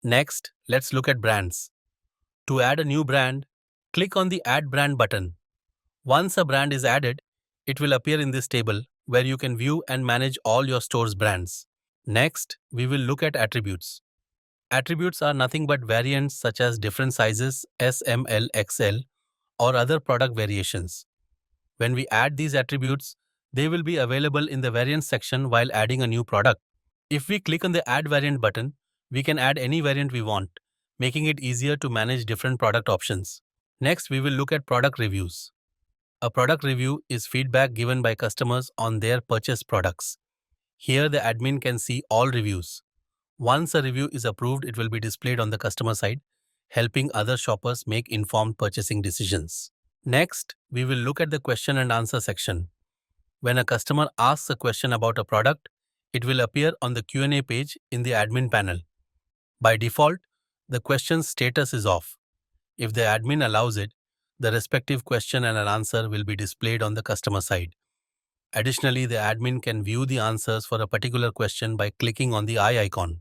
Next, let's look at brands. To add a new brand, click on the Add Brand button. Once a brand is added, it will appear in this table where you can view and manage all your store's brands. Next, we will look at attributes. Attributes are nothing but variants such as different sizes S, M, L, XL, or other product variations. When we add these attributes, they will be available in the variants section while adding a new product. If we click on the Add Variant button, we can add any variant we want, making it easier to manage different product options. Next, we will look at product reviews. A product review is feedback given by customers on their purchased products. Here, the admin can see all reviews. Once a review is approved, it will be displayed on the customer side, helping other shoppers make informed purchasing decisions. Next, we will look at the question and answer section. When a customer asks a question about a product, it will appear on the Q&A page in the admin panel. By default, the question's status is off. If the admin allows it, the respective question and an answer will be displayed on the customer side. Additionally, the admin can view the answers for a particular question by clicking on the eye icon.